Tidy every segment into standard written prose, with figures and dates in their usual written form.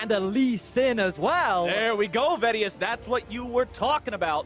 and a LYN as well. There we go, Vedius. That's what you were talking about.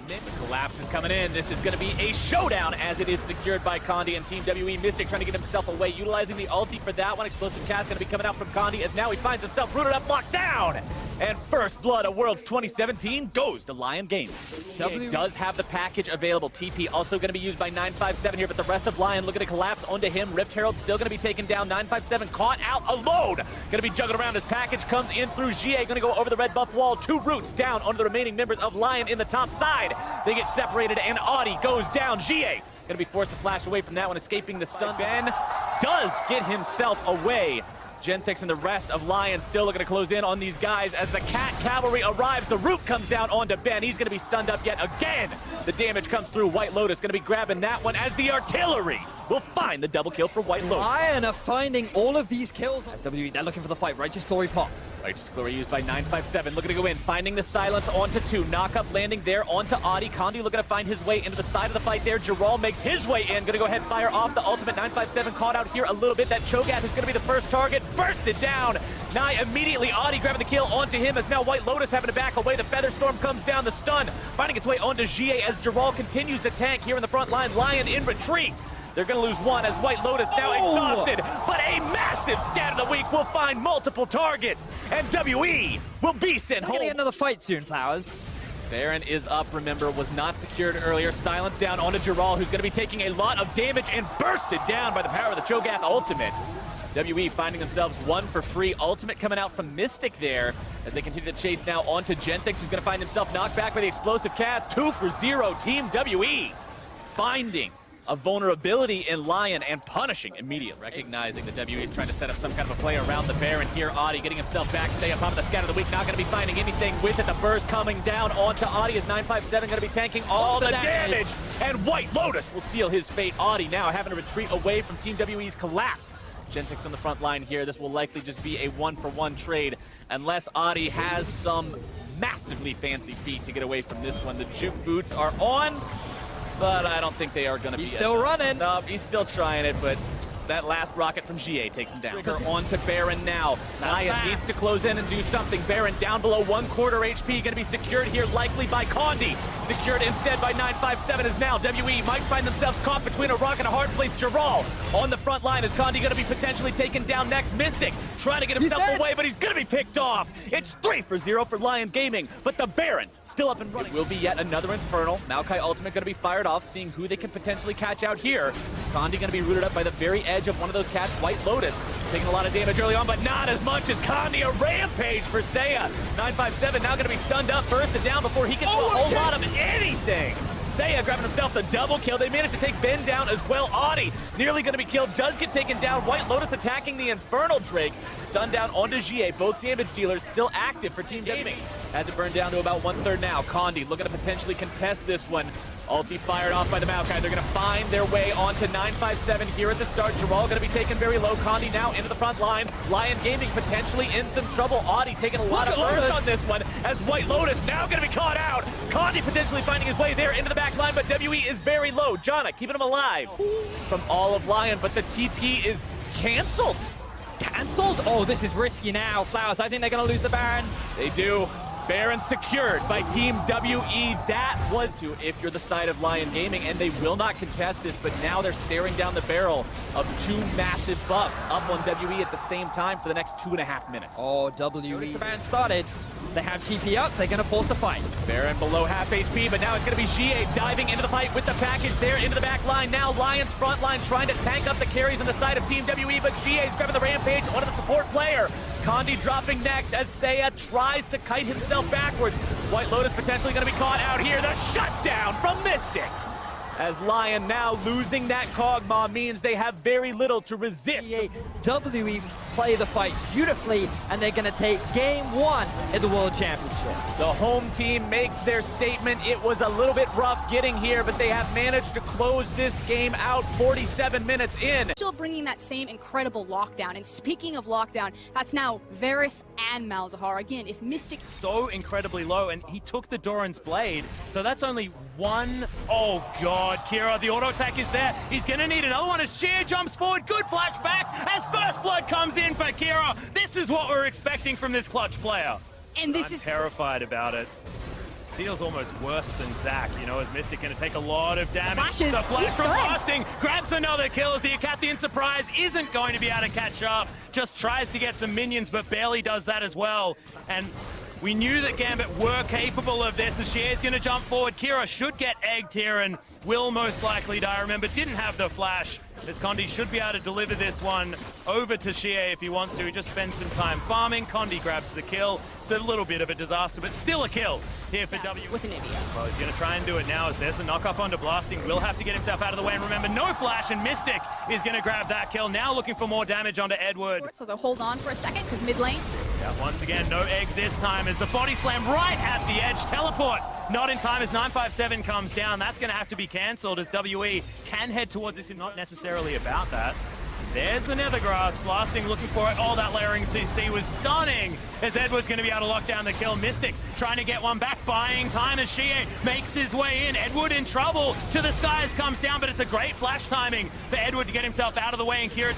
The collapse is coming in. This is going to be a showdown as it is secured by Condi and Team WE. Mystic trying to get himself away, utilizing the ulti for that one. Explosive cast going to be coming out from Condi as now he finds himself rooted up, locked down. And first blood of Worlds 2017 goes to LYN Gaming. WE does have the package available. TP also going to be used by 957 here, but the rest of LYN looking to collapse onto him. Rift Herald still going to be taken down. 957 caught out alone. Going to be juggled around as package comes in through Xiye. Going to go over the red buff wall. 2 roots down onto the remaining members of LYN in the top side. They get separated and Audi goes down. Xiye going to be forced to flash away from that one, escaping the stun. Ben does get himself away. Genthix and the rest of LYN still looking to close in on these guys as the Cat Cavalry arrives. The root comes down onto Ben. He's going to be stunned up yet again. The damage comes through. White Lotus going to be grabbing that one as the artillery will find the double kill for White Lotus. LYN are finding all of these kills. As WE, they're looking for the fight. Righteous Glory pop. Righteous Glory used by 957, looking to go in, finding the silence onto 2. Knock-up landing there onto Audi. Condi looking to find his way into the side of the fight there. Jeong makes his way in, gonna go ahead and fire off the ultimate. 957 caught out here a little bit. That Cho'Gath is gonna be the first target. Bursted down. Nye immediately, Audi grabbing the kill onto him as now White Lotus having to back away. The Feather Storm comes down, the stun finding its way onto Xiye as Jeong continues to tank here in the front line. LYN in retreat. They're going to lose one as White Lotus now exhausted, but a massive scat of the week will find multiple targets, and WE will be sent home. We're going to get another fight soon, Flowers. Baron is up, remember, was not secured earlier. Silence down onto Jeong, who's going to be taking a lot of damage and bursted down by the power of the Cho'Gath ultimate. WE finding themselves 1 for free. Ultimate coming out from Mystic there as they continue to chase now onto Genthix, who's going to find himself knocked back by the explosive cast. 2 for 0, Team WE finding a vulnerability in LYN and punishing immediately. Recognizing that WE is trying to set up some kind of a play around the Baron here. Audi getting himself back. Say up on the scat of the week. Not going to be finding anything with it. The burst coming down onto Audi as 957 going to be tanking all the damage. And White Lotus will seal his fate. Audi now having to retreat away from Team WE's collapse. Genthix on the front line here. This will likely just be a 1-for-1 trade unless Audi has some massively fancy feat to get away from this one. The juke boots are on, but I don't think they are going to be. He's still running. No, he's still trying it, but that last rocket from Xiye takes him down. On to Baron now. Naya needs to close in and do something. Baron down below 1/4 HP, going to be secured here likely by Condi. Secured instead by 957 is now WE might find themselves caught between a rock and a hard place. Jeong on the front line. Is Condi going to be potentially taken down next? Mystic trying to get himself away, but he's going to be picked off. It's 3 for 0 for LYN Gaming, but the Baron still up and running. It will be yet another Infernal. Maokai ultimate going to be fired off, seeing who they can potentially catch out here. Condi going to be rooted up by the very edge of one of those cats. White Lotus taking a lot of damage early on, but not as much as Condi. A rampage for Seiya. 957 now going to be stunned up, bursted down before he gets a whole lot of anything. Seiya grabbing himself the double kill. They managed to take Ben down as well. Audi nearly going to be killed, does get taken down. White Lotus attacking the Infernal Drake. Stunned down onto Xiye. Both damage dealers still active for Team Gaming. Has it burned down to about 1/3 now. Condi looking to potentially contest this one. Ulti fired off by the Maokai. They're going to find their way onto 957 here at the start. Jeong going to be taken very low. Condi now into the front line. LYN Gaming potentially in some trouble. Audi taking a lot of burst on this one as White Lotus now going to be caught out. Condi potentially finding his way there into the back line, but WE is very low. Jana keeping him alive from all of LYN, but the TP is canceled. Cancelled? Oh, this is risky now, Flowers. I think they're going to lose the Baron. They do. Baron secured by Team WE. That was to if you're the side of LYN Gaming, and they will not contest this, but now they're staring down the barrel of 2 massive buffs up on WE at the same time for the next 2.5 minutes. Oh, WE. The Baron started. They have TP up. They're going to force the fight. Baron below half HP, but now it's going to be Xiye diving into the fight with the package there into the back line. Now LYN's front line trying to tank up the carries on the side of Team WE, but Xiye's grabbing the rampage onto the support player. Condi dropping next as Seiya tries to kite himself backwards. White Lotus potentially going to be caught out here. The shutdown from Mystic. As LYN now losing that Kog'Maw means they have very little to resist. WE play the fight beautifully, and they're going to take game 1 in the World Championship. The home team makes their statement. It was a little bit rough getting here, but they have managed to close this game out 47 minutes in. Still bringing that same incredible lockdown. And speaking of lockdown, that's now Varus and Malzahar. Again, if Mystic... So incredibly low, and he took the Doran's Blade, so that's only one... Oh, God. god, Kira, the auto attack is there. He's gonna need another one as Xiye jumps forward. Good flashback as first blood comes in for Kira. This is what we're expecting from this clutch player. And this I'm is terrified about it. Feels almost worse than Zach, you know, as Mystic gonna take a lot of damage. The flash from good. Blasting grabs another kill as the Acathian Surprise isn't going to be able to catch up. Just tries to get some minions, but barely does that as well. And we knew that Gambit were capable of this as Xiye's gonna jump forward. Kira should get egged here and will most likely die. Remember, didn't have the flash. As Condi should be able to deliver this one over to Xiye if he wants to. He just spends some time farming. Condi grabs the kill. It's a little bit of a disaster, but still a kill here for W. with an Nivea. Well, he's going to try and do it now as there's a knock-up onto Blasting. Will have to get himself out of the way. And remember, no flash, and Mystic is going to grab that kill. Now looking for more damage onto Edward. So they'll hold on for a second because mid lane. Yeah, once again, no egg this time as the body slam right at the edge. Teleport not in time as 957 comes down. That's going to have to be cancelled as WE can head towards this. Not necessarily about that. There's the Nethergrass, Blasting looking for it. Oh, that layering CC was stunning as Edward's going to be able to lock down the kill. Mystic trying to get one back, buying time as Xiye makes his way in. Edward in trouble. To the skies comes down, but it's a great flash timing for Edward to get himself out of the way, and Kira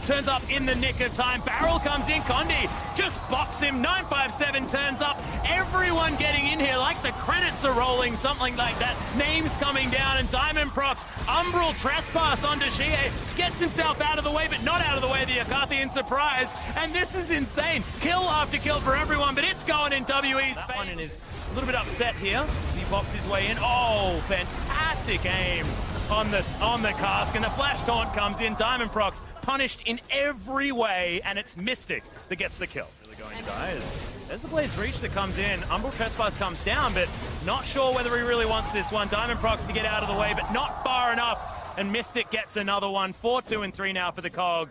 turns up in the nick of time. Barrel comes in, Condi just bops him. 957 turns up. Everyone getting in here like the credits are rolling, something like that. Names coming down, and Diamond procs Umbral Trespass onto Xiye. Gets himself out of the way, but not out of the way of the Acathian Surprise. And this is insane. Kill after kill for everyone, but it's going in WE's favor. And is a little bit upset here as he pops his way in. Oh, fantastic aim on the cask, and the flash taunt comes in. Diamond procs punished in every way, and it's Mystic that gets the kill. Really going to die as there's the Blade's Reach that comes in. Umbral Trespass comes down, but not sure whether he really wants this one. Diamond procs to get out of the way, but not far enough. And Mystic gets another one. 4, 2, and 3 now for the COG.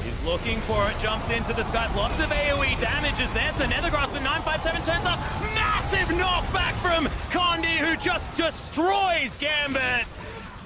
He's looking for it, jumps into the skies. Lots of AoE damages. There's the Nethergrass, but 957 turns up. Massive knockback from Condi, who just destroys Gambit.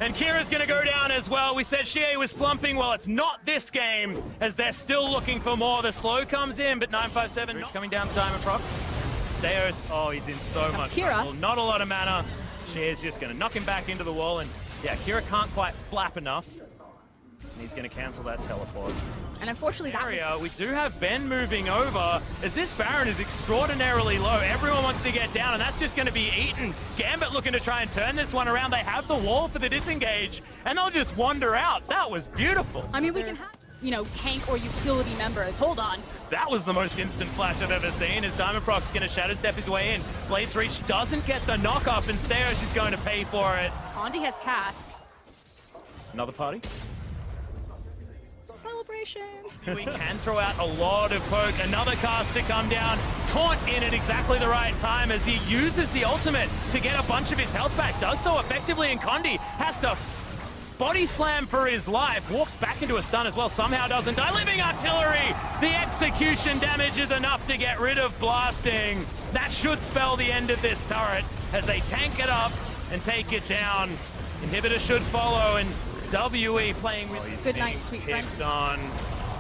And Kira's going to go down as well. We said Xiye was slumping. Well, it's not this game, as they're still looking for more. The slow comes in, but 957 coming down to Diamond Procs. Steos, oh, he's in so much trouble. Not a lot of mana. Xiye's just going to knock him back into the wall, and yeah, Kira can't quite flap enough. And he's going to cancel that teleport. And unfortunately, we do have Ben moving over, as this Baron is extraordinarily low. Everyone wants to get down, and that's just going to be eaten. Gambit looking to try and turn this one around. They have the wall for the disengage, and they'll just wander out. That was beautiful. I mean, we can have, you know, tank or utility members. Hold on. That was the most instant flash I've ever seen, as Diamond Proc's going to Shadow Step his way in. Blade's Reach doesn't get the knock-up, and Steos is going to pay for it. Condi has cask. Another party? Celebration. We can throw out a lot of poke. Another cast to come down. Taunt in at exactly the right time as he uses the ultimate to get a bunch of his health back. Does so effectively, and Condi has to body slam for his life. Walks back into a stun as well. Somehow doesn't die. Living Artillery! The execution damage is enough to get rid of Blasting. That should spell the end of this turret as they tank it up and take it down. Inhibitor should follow, and WE playing with good night, sweet friends. On.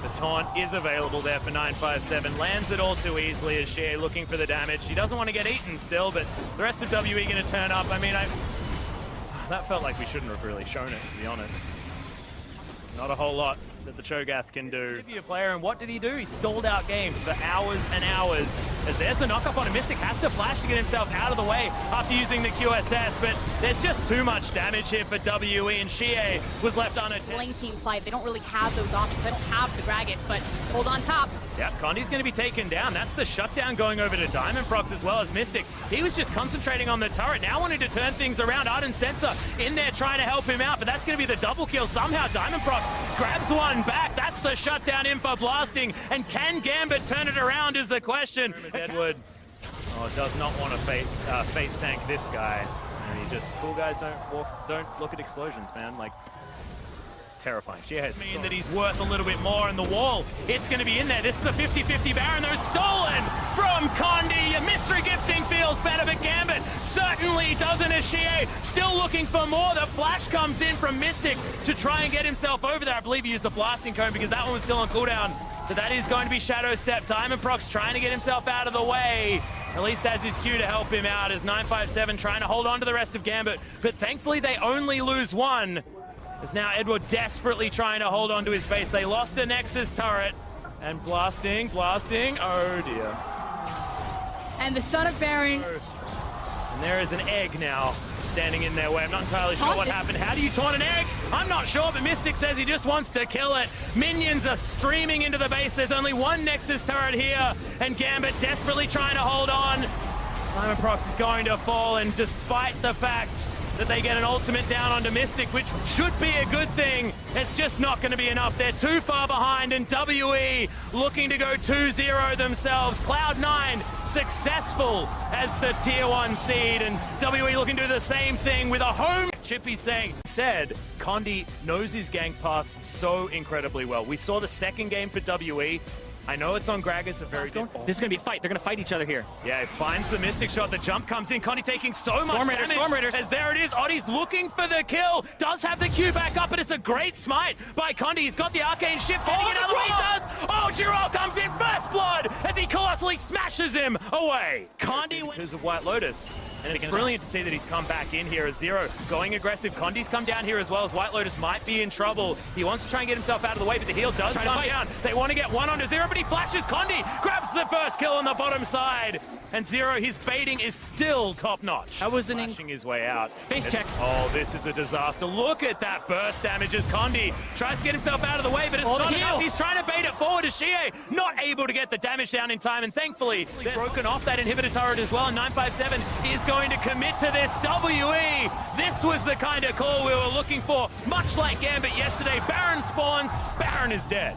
The taunt is available there for 957. Lands it all too easily as Xiye looking for the damage. He doesn't want to get eaten still, but the rest of WE going to turn up. I mean, that felt like we shouldn't have really shown it, to be honest. Not a whole lot that the Cho'Gath can do. A player, and what did he do? He stalled out games for hours and hours. As there's the knock-up on him. Mystic has to flash to get himself out of the way after using the QSS, but there's just too much damage here for WE, and Xiye was left unattended. Lane team fight. They don't really have those options. They don't have the Gragas, but hold on top. Yeah, Condi's going to be taken down. That's the shutdown going over to Diamond Procs as well as Mystic. He was just concentrating on the turret, now wanting to turn things around. Ardent Sensor in there trying to help him out, but that's going to be the double kill. Somehow Diamond Procs grabs one back. That's the shutdown in for Blasting, and can Gambit turn it around is the question. Edward does not want to face tank this guy. And he just, cool guys don't look at explosions, man. Like, terrifying. Xiye has mean that he's worth a little bit more in the wall. It's going to be in there. This is a 50-50 Baron. They're stolen from Condi. Mystery Gifting feels better, but Gambit certainly doesn't as Xiye still looking for more. The flash comes in from Mystic to try and get himself over there. I believe he used the blasting cone because that one was still on cooldown. So that is going to be Shadow Step. Diamond Prox trying to get himself out of the way. At least has his Q to help him out as 957 trying to hold on to the rest of Gambit. But thankfully they only lose one. As now Edward desperately trying to hold on to his base. They lost a Nexus turret. And blasting. Oh dear. And the Son of Baron. And there is an egg now standing in their way. I'm not entirely sure what happened. How do you taunt an egg? I'm not sure, but Mystic says he just wants to kill it. Minions are streaming into the base. There's only one Nexus turret here, and Gambit desperately trying to hold on. Diamond Prox is going to fall, and despite the fact that they get an ultimate down onto Mystic, which should be a good thing, it's just not going to be enough. They're too far behind, and WE looking to go 2-0 themselves. Cloud9 successful as the tier 1 seed, and WE looking to do the same thing with a home. Chippy said Condi knows his gank paths so incredibly well. We saw the second game for WE. I know it's on Gragas, a very good ball. This is going to be a fight. They're going to fight each other here. Yeah, it finds the Mystic shot. The jump comes in. Condi taking so much damage. Storm Raiders. As there it is. Oddi's looking for the kill. Does have the Q back up, but it's a great smite by Condi. He's got the Arcane Shift. Getting it out of the way. He does. Oh, Jeong comes in first blood as he colossally smashes him away. Condi because of White Lotus. And it's brilliant to see that he's come back in here as Zero. Going aggressive. Condi's come down here as well as White Lotus might be in trouble. He wants to try and get himself out of the way, but the heal does come down. They want to get one onto Zero, but he flashes. Condi grabs the first kill on the bottom side. And Zero, his baiting is still top-notch. That was flashing his way out. Face check. Oh, this is a disaster. Look at that burst damage as Condi tries to get himself out of the way, but it's not enough. He's trying to bait it forward as Xiye not able to get the damage down in time, and thankfully they're broken off that inhibitor turret as well, and 957 is going to commit to this. WE, this was the kind of call we were looking for. Much like Gambit yesterday, Baron spawns, Baron is dead.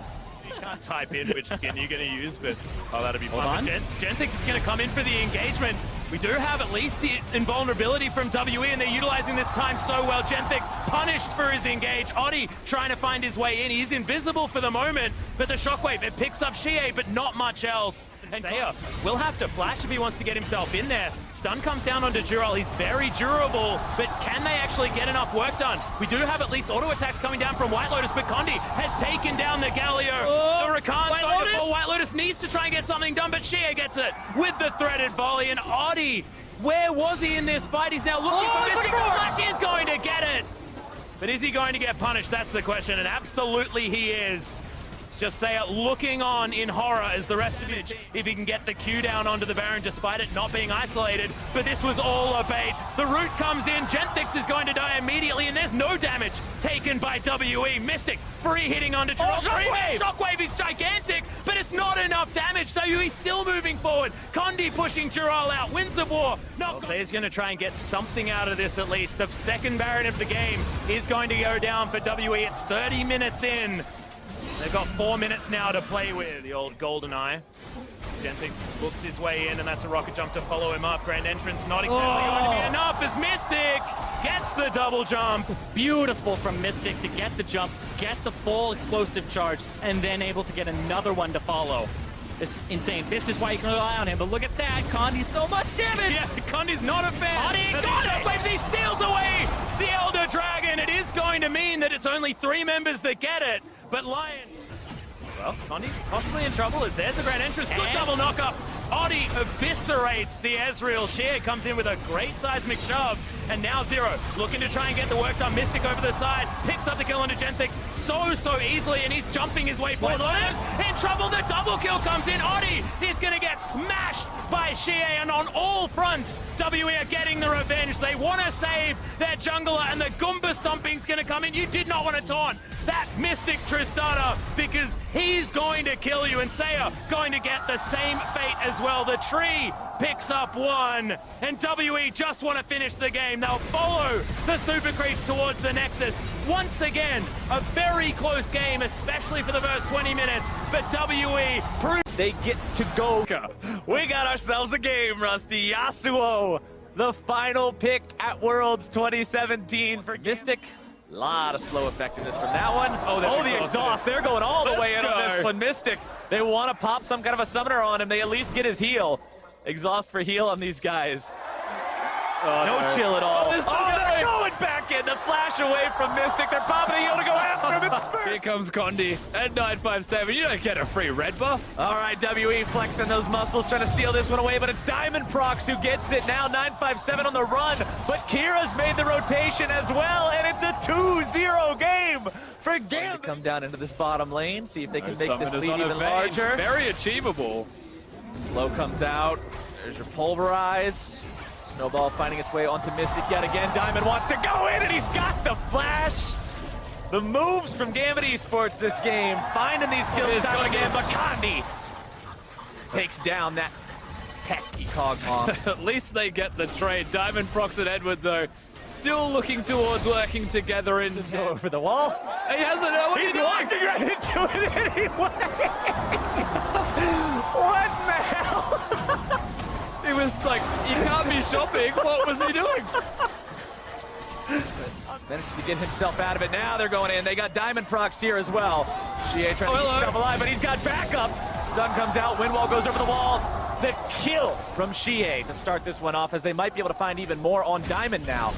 Can't type in which skin you're going to use, but oh, that'll be fun. Gen thinks it's going to come in for the engagement. We do have at least the invulnerability from WE, and they're utilizing this time so well. Genthix punished for his engage. Oddi trying to find his way in. He's invisible for the moment, but the shockwave, it picks up Xiye, but not much else. And Saya will have to flash if he wants to get himself in there. Stun comes down onto Dural. He's very durable, but can they actually get enough work done? We do have at least auto attacks coming down from White Lotus, but Condi has taken down the Galio. The Rakan White Lotus needs to try and get something done, but Xiye gets it with the threaded volley. And Oddi, where was he in this fight? He's now looking for Mystic. The flash is going to get it. But is he going to get punished? That's the question, and absolutely he is. Just Saya looking on in horror as the rest of his team, if he can get the Q down onto the Baron despite it not being isolated. But this was all a bait. The root comes in. Genthix is going to die immediately, and there's no damage taken by WE. Mystic free hitting onto Jeong. Shockwave is gigantic, but it's not enough damage. WE still moving forward. Condi pushing Jural out. Winds of War. I'll say he's going to try and get something out of this at least. The second Baron of the game is going to go down for WE. It's 30 minutes in. They've got 4 minutes now to play with. The old golden eye. Genthix books his way in, and that's a rocket jump to follow him up. Grand entrance not exactly going to be enough as Mystic gets the double jump. Beautiful from Mystic to get the jump, get the full explosive charge, and then able to get another one to follow. It's insane. This is why you can rely on him, but look at that. Condi's so much damage. Yeah, Condi's not a fan. Oddi got it. He steals away the Elder Dragon. It is going to mean that it's only 3 members that get it. But LYN, well, Condi possibly in trouble as there's the grand entrance. Good double knock-up. Oddi eviscerates the Ezreal. Xiye comes in with a great seismic shove. And now Zero looking to try and get the work done. Mystic over the side, picks up the kill onto Genthix so easily, and he's jumping his way forward. Lotus in trouble, the double kill comes in. Oddi is going to get smashed by Xiye, and on all fronts, WE are getting the revenge. They want to save their jungler, and the Goomba stomping's going to come in. You did not want to taunt that Mystic Tristana because he's going to kill you, and Saya going to get the same fate as well. The tree picks up 1, and WE just want to finish the game. They'll follow the super creeps towards the Nexus. Once again, a very close game, especially for the first 20 minutes, but WE prove they get to go. We got ourselves a game, Rusty. Yasuo, the final pick at Worlds 2017 for Mystic. A lot of slow effectiveness from that one. Oh, the exhaust. They're going all the way in on this one. Mystic, they want to pop some kind of a summoner on him. They at least get his heal. Exhaust for heal on these guys. No chill at all. They're going back in. The flash away from Mystic. They're popping the heal to go after him. Here comes Condi at 957. You don't get a free red buff. All right, WE flexing those muscles, trying to steal this one away, but it's Diamond Prox who gets it now. 957 on the run, but Kira's made the rotation as well, and it's a 2-0 game for GMB. Come down into this bottom lane, see if they can make this lead even larger. Very achievable. Slow comes out. There's your Pulverize. Snowball finding its way onto Mystic yet again. Diamond wants to go in, and he's got the flash. The moves from Gambit Esports this game, finding these kills time and again, but Condi takes down that pesky Cogmom. At least they get the trade. Diamond Prox and Edward, though, still looking towards working together in Go over the wall. He hasn't. He's walking right into it anyway. What the hell? He was like, you can't be shopping. What was he doing? Manages to get himself out of it. Now they're going in. They got Diamond Prox here as well. Xiye trying to keep himself alive, but he's got backup. Stun comes out. Windwall goes over the wall. The kill from Xiye to start this one off, as they might be able to find even more on Diamond now.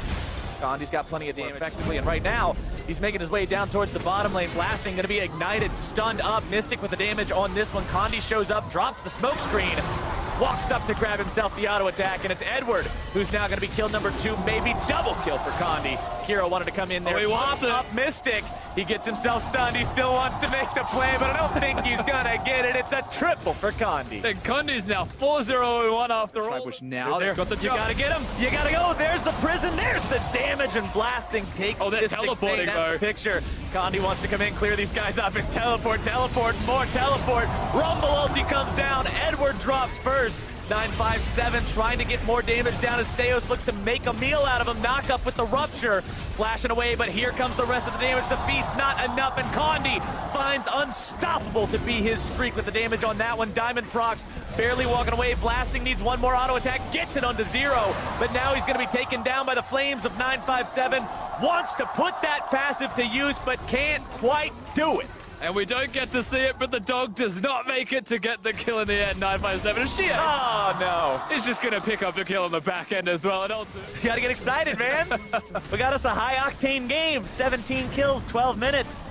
Condi's got plenty of damage effectively, and right now he's making his way down towards the bottom lane. Blasting going to be ignited, stunned up. Mystic with the damage on this one. Condi shows up, drops the smoke screen, walks up to grab himself the auto attack, and it's Edward who's now going to be kill number 2, maybe double kill for Condi. Kira wanted to come in there, he wants it. up Mystic. He gets himself stunned. He still wants to make the play, but I don't think he's gonna get it. It's a triple for Condi. And Condi's now 4-0-1 after all. Which now they've got the You gotta get him. You gotta go. There's the prison. There's the damage and blasting. Take they're teleporting, though. Picture. Condi wants to come in, clear these guys up. It's teleport, more teleport. Rumble ulti comes down. Edward drops first. 957 trying to get more damage down as Steos looks to make a meal out of him. Knock up with the rupture. Flashing away, but here comes the rest of the damage. The feast not enough, and Condi finds unstoppable to be his streak with the damage on that one. Diamond Prox barely walking away. Blasting needs one more auto attack. Gets it onto 0, but now he's going to be taken down by the flames of 957. Wants to put that passive to use, but can't quite do it. And we don't get to see it, but the dog does not make it to get the kill in the end. 957. Xiye. Oh, no. He's just going to pick up the kill on the back end as well. And also, You gotta get excited, man. We got us a high-octane game. 17 kills, 12 minutes.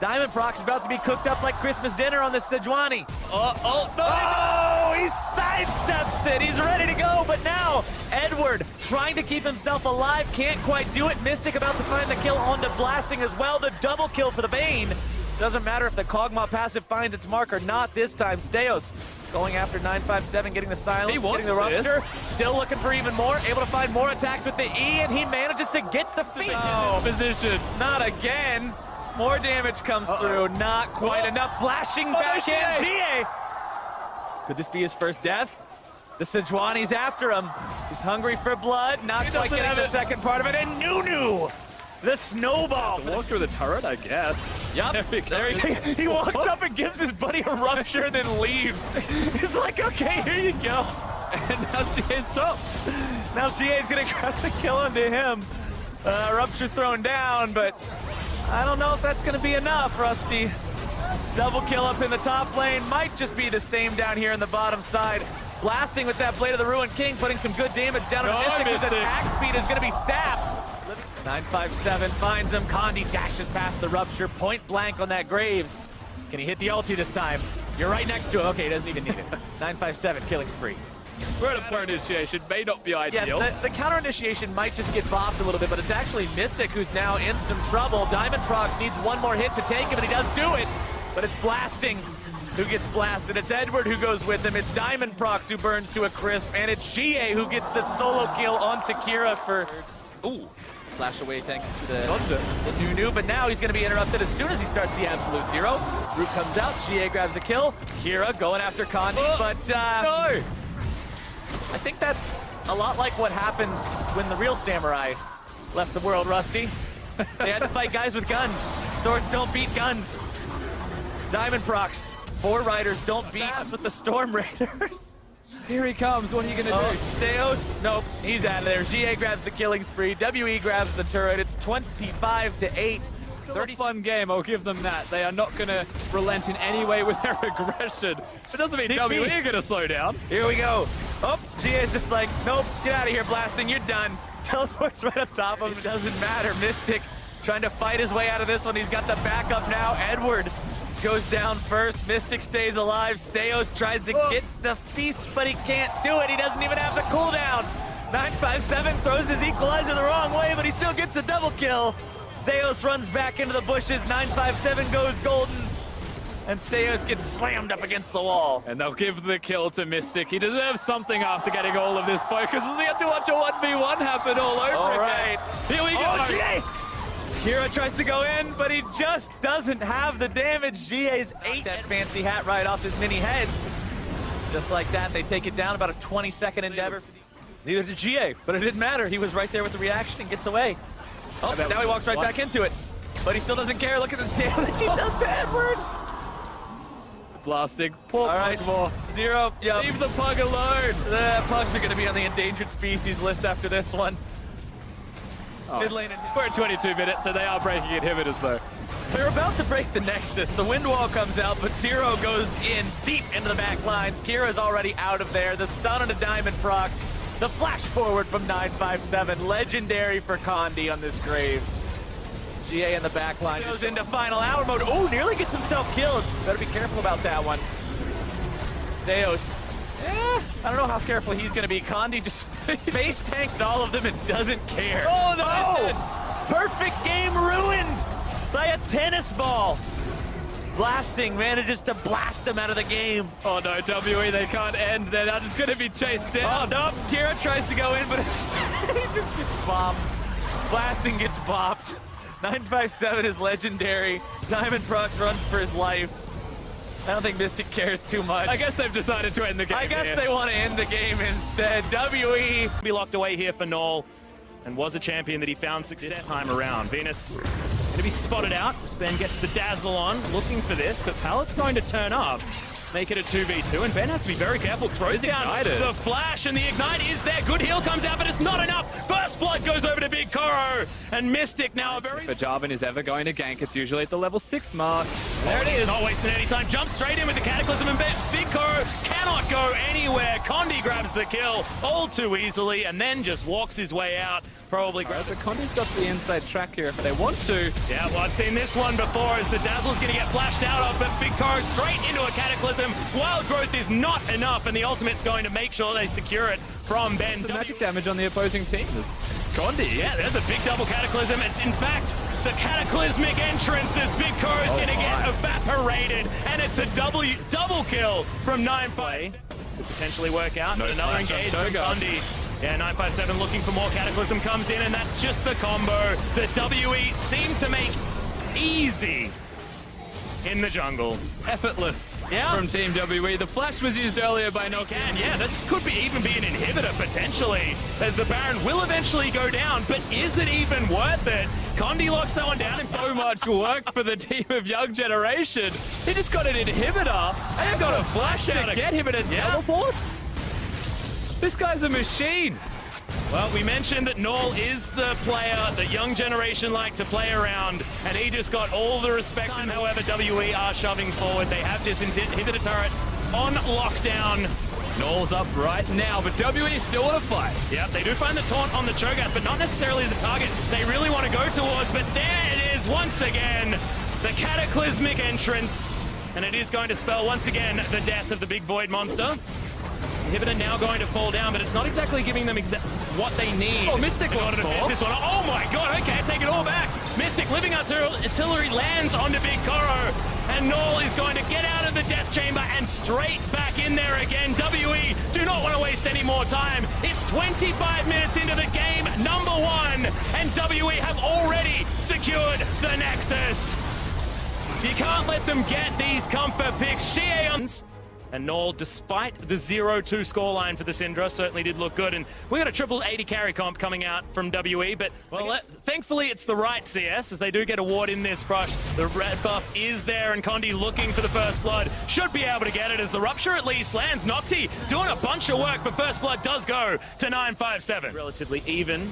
Diamond Prox about to be cooked up like Christmas dinner on this Sejuani. Oh, he sidesteps it. He's ready to go, but now Edward trying to keep himself alive. Can't quite do it. Mystic about to find the kill onto Blasting as well. The double kill for the Bane. Doesn't matter if the Kog'Maw passive finds its mark or not this time. Steos going after 957, getting the silence, getting the rupture. Still looking for even more. Able to find more attacks with the E, and he manages to get the feat. position. Not again. More damage comes through. Not quite enough. Flashing back in. Xiye. Could this be his first death? The Sejuani's after him. He's hungry for blood. Not quite getting the second part of it. And Nunu. The snowball. Walk through the turret, I guess. Yep. There he walks up and gives his buddy a rupture and then leaves. He's like, okay, here you go. And now Xiye's top. Now Xie's gonna grab the kill onto him. Rupture thrown down, but I don't know if that's gonna be enough, Rusty. Double kill up in the top lane. Might just be the same down here in the bottom side. Blasting with that Blade of the Ruined King, putting some good damage down on Mystic, whose attack speed is gonna be sapped. 957 finds him. Condi dashes past the rupture, point blank on that Graves. Can he hit the ulti this time? You're right next to him. Okay, he doesn't even need it. 957 killing spree. We're at a point initiation, may not be ideal. Yeah, the counter initiation might just get bopped a little bit, but it's actually Mystic who's now in some trouble. Diamond Prox needs one more hit to take him, and he does do it, but it's Blasting who gets blasted. It's Edward who goes with him. It's Diamond Prox who burns to a crisp, and it's Xiye who gets the solo kill onto Kira for... Ooh. Flash away thanks to the Nunu, but now he's going to be interrupted as soon as he starts the absolute 0. Root comes out, Xiye grabs a kill. Kira going after Condi, but no! I think that's a lot like what happened when the real samurai left the world, Rusty. They had to fight guys with guns. Swords don't beat guns. Diamond Prox, 4 riders don't beat us with the Storm Raiders. Here he comes. What are you going to do? Steos? Nope. He's out of there. Xiye grabs the killing spree. WE grabs the turret. It's 25-8. 30 fun game, I'll give them that. They are not going to relent in any way with their aggression. It doesn't mean WE are going to slow down. Here we go. Oh, Xiye's just like, nope, get out of here, Blasting. You're done. Teleports right up top of him. It doesn't matter. Mystic trying to fight his way out of this one. He's got the backup now. Edward goes down first. Mystic stays alive. Steos tries to get the feast, but he can't do it. He doesn't even have the cooldown. 957 throws his equalizer the wrong way, but he still gets a double kill. Steos runs back into the bushes. 957 goes golden, and Steos gets slammed up against the wall. And they'll give the kill to Mystic. He deserves something after getting all of this focus. He had to watch a 1v1 happen all over All again. right. Here we go. Xiye! Kira tries to go in, but he just doesn't have the damage. Xiye's ate that fancy hat right off his mini heads. Just like that, they take it down. About a 20-second endeavor. Neither did Xiye, but it didn't matter. He was right there with the reaction and gets away. Oh, now he walks right back into it. But he still doesn't care. Look at the damage he does to Edward. Blasting. Poor All right, more. Zero. Yep. Leave the pug alone. The pugs are going to be on the endangered species list after this one. Mid lane and We're at 22 minutes, so they are breaking inhibitors though. they're about to break the Nexus. The wind wall comes out, but Zero goes in deep into the back lines. Kira's already out of there. The stun on a diamond procs. The flash forward from 957. Legendary for Condi on this Graves. Xiye in the back line. Goes into final hour mode. Oh, nearly gets himself killed. Better be careful about that one. Steos. I don't know how careful he's going to be. Condi just face tanks all of them and doesn't care. Oh, no! Perfect game ruined by a tennis ball. Blasting manages to blast him out of the game. Oh no, WE, they can't end. They're not just going to be chased down. Oh, no. Kira tries to go in, but he just gets bopped. Blasting gets bopped. 957 is legendary. Diamond Prox runs for his life. I don't think Mystic cares too much. I guess they've decided to end the game. I guess here. they want to end the game instead. WE. Be locked away here for Null, and was a champion that he found success this time around. Venus going to be spotted out. Ben gets the dazzle on, looking for this, but Pallet's going to turn up. Make it a 2v2, and Ben has to be very careful. Throws down the flash, and the ignite is there. Good heal comes out, but it's not enough. First blood goes over to Big Koro, and Mystic now a very... If a Jarvan is ever going to gank, it's usually at the level 6 mark. There it is. Not wasting any time. Jumps straight in with the Cataclysm, and Big Koro cannot go anywhere. Condi grabs the kill all too easily, and then just walks his way out. Probably grabs But Condi's got the inside track here if they want to. Yeah, well, I've seen this one before as the Dazzle's going to get flashed out of, but Big Koro straight into a Cataclysm. Wild Growth is not enough, and the ultimate's going to make sure they secure it from Ben. The magic damage on the opposing team is Condi, yeah, there's a big double Cataclysm. It's in fact the Cataclysmic entrance as Big Koro's going to get evaporated, and it's a double kill from 9-5. Could potentially work out, but another engage from Condi. Yeah, 957 looking for more Cataclysm comes in, and that's just the combo that WE seem to make easy in the jungle. effortless from Team WE. The flash was used earlier by Nokan. Yeah, this could even be an inhibitor potentially, as the Baron will eventually go down, but is it even worth it? Condi locks that one down. So much work for the team of Young Generation. He just got an inhibitor and got a flash out to get him in a teleport. This guy's a machine. Well, we mentioned that Null is the player that Young Generation like to play around, and he just got all the respect. However, WE are shoving forward. They have this inhibitor turret on lockdown. Null's up right now, but WE still want to fight. Yep, they do find the taunt on the Cho'Gath, but not necessarily the target they really want to go towards. But there it is once again, the Cataclysmic entrance, and it is going to spell once again the death of the big Void monster. Inhibitor now going to fall down, but it's not exactly giving them what they need. Oh, Mystic in order to finish this one. Oh my god, okay, take it all back. Mystic living artillery lands onto Big Koro, and Null is going to get out of the death chamber and straight back in there again. WE do not want to waste any more time. It's 25 minutes into the game, number one, and WE have already secured the Nexus. You can't let them get these comfort picks. Xiye And Noel, despite the 0-2 scoreline for the Syndra, certainly did look good. And we got a triple 80 carry comp coming out from WE, but well, thankfully it's the right CS, as they do get a ward in this brush. The red buff is there, and Condi looking for the first blood. Should be able to get it, as the rupture at least lands. Nocti doing a bunch of work, but first blood does go to 957. Relatively even.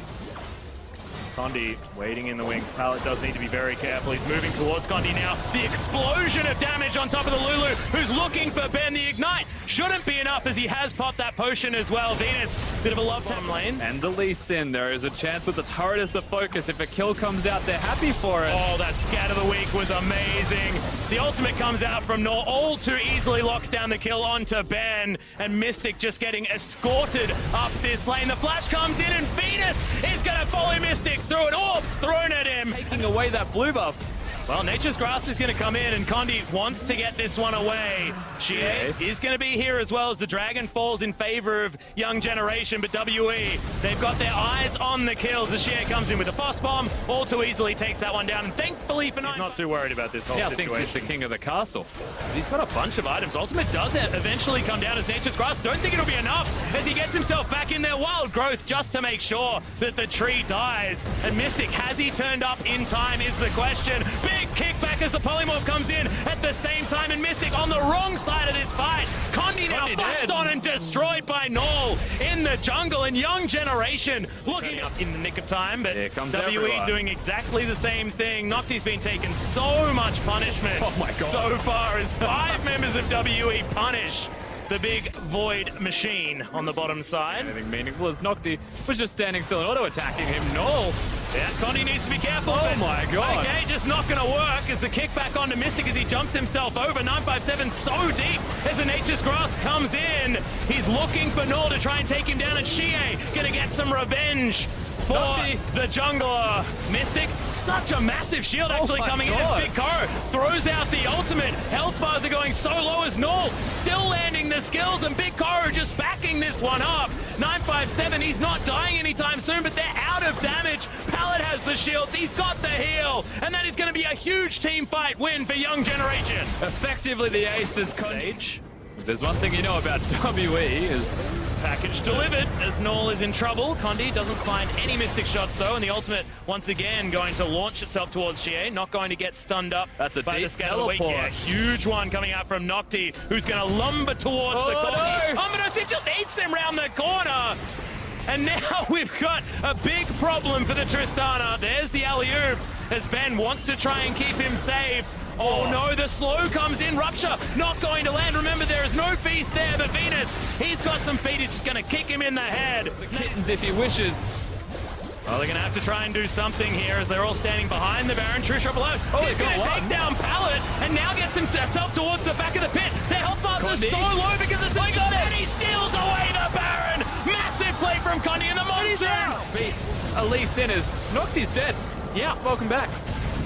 Condi waiting in the wings. Pallet does need to be very careful. He's moving towards Condi now. The explosion of damage on top of the Lulu, who's looking for Ben. The ignite shouldn't be enough, as he has popped that potion as well. Venus, bit of a love bottom lane. And the LYN, there is a chance with the turret as the focus. If a kill comes out, they're happy for it. Oh, that scat of the week was amazing. The ultimate comes out from Nor, all too easily locks down the kill onto Ben, and Mystic just getting escorted up this lane. The flash comes in, and Venus is going to follow Mystic through an orbs thrown at him. Taking away that blue buff. Well, Nature's Grasp is going to come in, and Condi wants to get this one away. Xiye is going to be here, as well as the dragon falls in favor of Young Generation, but WE, they've got their eyes on the kills as Xiye comes in with a fast bomb, all too easily takes that one down, and thankfully for He's not too worried about this whole situation. I think he's the king of the castle. He's got a bunch of items. Ultimate does eventually come down as Nature's Grasp. Don't think it'll be enough, as he gets himself back in there. Wild Growth just to make sure that the tree dies. And Mystic, has he turned up in time is the question. Big kickback as the polymorph comes in at the same time, and Mystic on the wrong side of this fight. Condi now flashed on and destroyed by Null in the jungle, and Young Generation looking up in the nick of time, but WE doing exactly the same thing. Nocti's been taking so much punishment so far, as 5 members of WE punish the big void machine on the bottom side. Anything meaningful, as Nocti was just standing still and auto-attacking him. No! Yeah, Condi needs to be careful. Oh my god. Okay, just not going to work as the kickback onto Mystic as he jumps himself over. 957 so deep as the Nature's Grasp comes in. He's looking for Null to try and take him down, and Xiye going to get some revenge for the jungler. Mystic, such a massive shield actually coming in as Big Ko throws out the ultimate. Health bars are going so low as Null still landing the skills, and Big Ko just backing this one up. 957, he's not dying anytime soon, but they're out of damage. Pallet has the shields, he's got the heal, and that is going to be a huge team fight win for Young Generation. Effectively the ace is stage. There's one thing you know about WE is package delivered as Null is in trouble. Condi doesn't find any Mystic shots though, and the ultimate once again going to launch itself towards Xiye, not going to get stunned up. That's a by deep the teleport. Yeah, huge one coming out from Nocti, who's going to lumber towards the corner. Ominous, it just eats him round the corner. And now we've got a big problem for the Tristana. There's the alley-oop as Ben wants to try and keep him safe. Oh no, the slow comes in. Rupture not going to land. Remember, there is no feast there, but Venus, he's got some feet. He's just going to kick him in the head. The kittens if he wishes. Well, they're going to have to try and do something here as they're all standing behind the Baron. True shot below. Oh, he's going to take down Pallet and now gets himself towards the back of the pit. Their health bars are so low because it's and he steals away the Baron. Massive play from Condi in the monsoon. Beats LYN as Nocti's dead. Yeah, welcome back.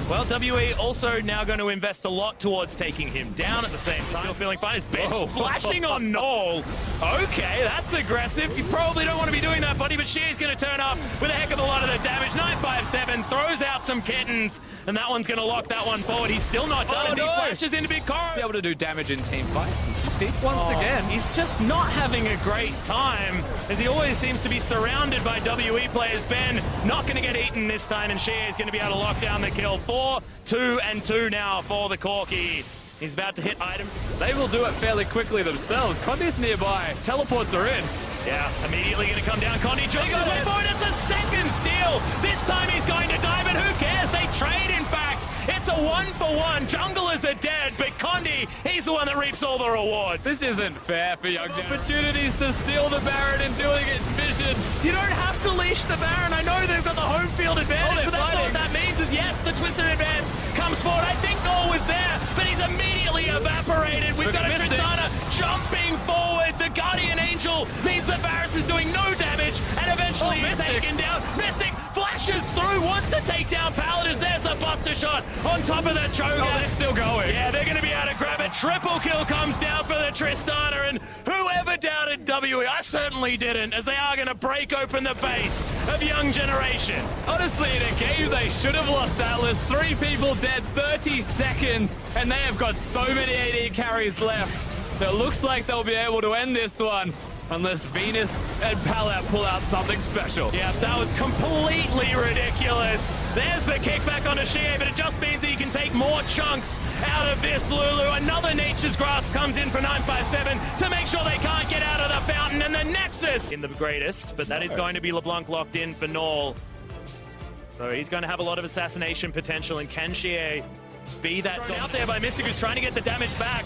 Well, WE also now going to invest a lot towards taking him down at the same time. Still feeling fine as Ben's flashing on Null. Okay, that's aggressive. You probably don't want to be doing that, buddy, but Xiye's going to turn up with a heck of a lot of the damage. 957 throws out some kittens, and that one's going to lock that one forward. He's still not done as he flashes into Big Ko. Be able to do damage in team fights. Deep once again. He's just not having a great time, as he always seems to be surrounded by WE players. Ben not going to get eaten this time, and Xiye is going to be able to lock down the kill. 4-2-2 now for the Corki. He's about to hit items. They will do it fairly quickly themselves. Condi's nearby. Teleports are in. Yeah, immediately going to come down. Condi jogs his way forward. It's a second steal. This time he's going to die, but who cares? They trade, in fact. It's a 1-for-1. Junglers are dead, but Condi, he's the one that reaps all the rewards. This isn't fair for Young Gen. Opportunities to steal the Baron and doing it vision. You don't have to leash the Baron. I know they've got the home field advantage, but that's not what that means. Is yes, the Twisted Advance comes forward. I think Null was there, but he's immediately evaporated. We've got a Tristana jumping forward. The Guardian Angel means that Varus is doing no damage, and eventually he's taken down. Mystic flashes through, wants to take down Paladins. There's the Buster Shot on top of the Choga. Oh, they're still going. Yeah, they're going to be able to grab it. Triple kill comes down for the Tristana, and whoever doubted WE, I certainly didn't, as they are going to break open the base of Young Generation. Honestly, in a game they should have lost Atlas. 3 people dead, 30 seconds, and they have got so many AD carries left. It looks like they'll be able to end this one. Unless Venus and Palette pull out something special. Yeah, that was completely ridiculous. There's the kickback onto Xiye, but it just means that he can take more chunks out of this Lulu. Another Nature's Grasp comes in for 957 to make sure they can't get out of the fountain, and the Nexus in the greatest, but that is going to be LeBlanc locked in for Null. So he's going to have a lot of assassination potential, and can Xiye be that out there by Mystic, who's trying to get the damage back?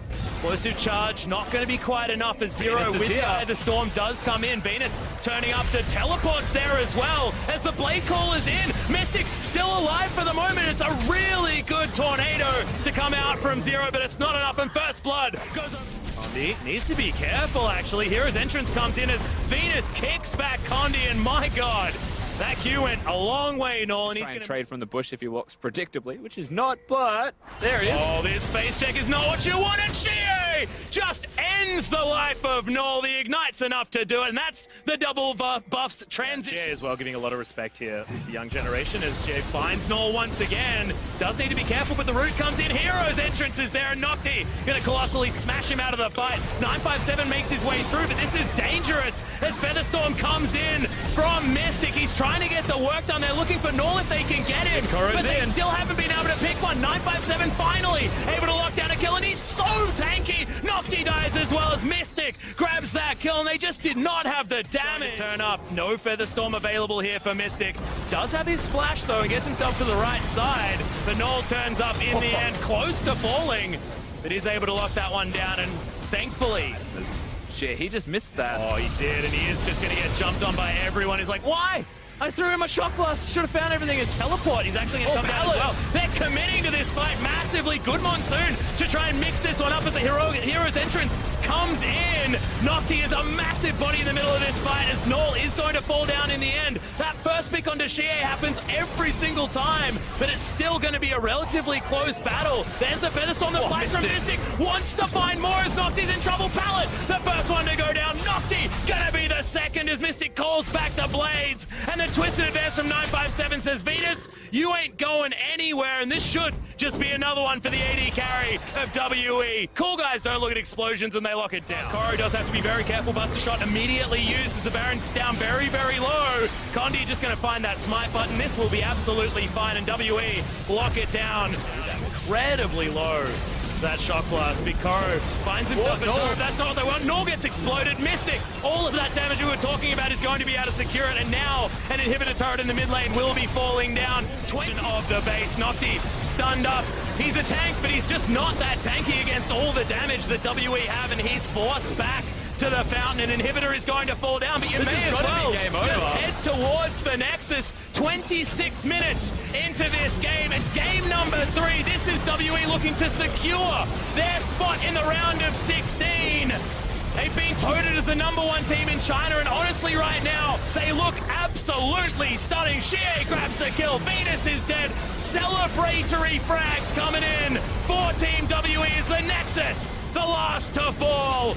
Explosive charge, not going to be quite enough as Zero with the Storm does come in. Venus turning up the teleports there as well as the Blade Call is in. Mystic still alive for the moment. It's a really good tornado to come out from Zero, but it's not enough, and First Blood goes on. Condi needs to be careful, actually. Here his entrance comes in as Venus kicks back Condi, and my God, that Q went a long way, Null, and he's going to trade from the bush if he walks predictably, which is not, but there he is. Oh, this face check is not what you want, and Xiye just ends the life of Null. The Ignite's enough to do it, and that's the double buffs transition. Xiye as well giving a lot of respect here to Young Generation as Xiye finds Null once again. Does need to be careful, but the root comes in. Hero's entrance is there, and Nocti gonna colossally smash him out of the fight. 957 makes his way through, but this is dangerous as Featherstorm comes in from Mystic. He's trying to get the work done. They're looking for Null if they can get him, but they still haven't been able to pick one. 957 finally able to lock down a kill, and he's so tanky. Nocti dies as well as Mystic grabs that kill, and they just did not have the damage. Turn up, no Featherstorm available here for Mystic. Does have his flash though and gets himself to the right side. The Null turns up in the end, close to falling, but he's able to lock that one down, and thankfully Shit, he just missed that. oh, he did, and he is just going to get jumped on by everyone. He's like, why? I threw him a shock blast. Should have found everything as teleport. He's actually going to come down as well. They're committing to this fight massively. Good Monsoon to try and mix this one up as the hero's entrance comes in. Nocti is a massive body in the middle of this fight as Null is going to fall down in the end. That first pick onto Xiye happens every single time, but it's still going to be a relatively close battle. There's the Featherstorm that fights from Mystic. Wants to find more as Nocti's in trouble. Palette, the first one to go down. Nocti gonna be the second as Mystic calls back the blades, and the twisted advance from 957 says, Venus, you ain't going anywhere, and this should just be another one for the AD carry of WE. Cool guys don't look at explosions and they lock it down. Koro does have to be very careful. Buster shot immediately used as the Baron's down very, very low. Condi just going to find that smite button. This will be absolutely fine, and WE lock it down incredibly low. That shock blast. Big Koro finds himself a door. That's not what they want. Null gets exploded. Mystic, all of that damage we were talking about is going to be able to secure it, and now an inhibitor turret in the mid lane will be falling down. 20 of the base. Nocti stunned up. He's a tank, but he's just not that tanky against all the damage that WE have, and he's forced back to the fountain. An inhibitor is going to fall down, but you may as well just head towards the Nexus. 26 minutes into this game. It's game number 3. This is WE looking to secure their spot in the round of 16. They've been touted as the #1 team in China, and honestly right now, they look absolutely stunning. Xiye grabs a kill. Venus is dead. Celebratory frags coming in for Team WE as the Nexus, the last to fall.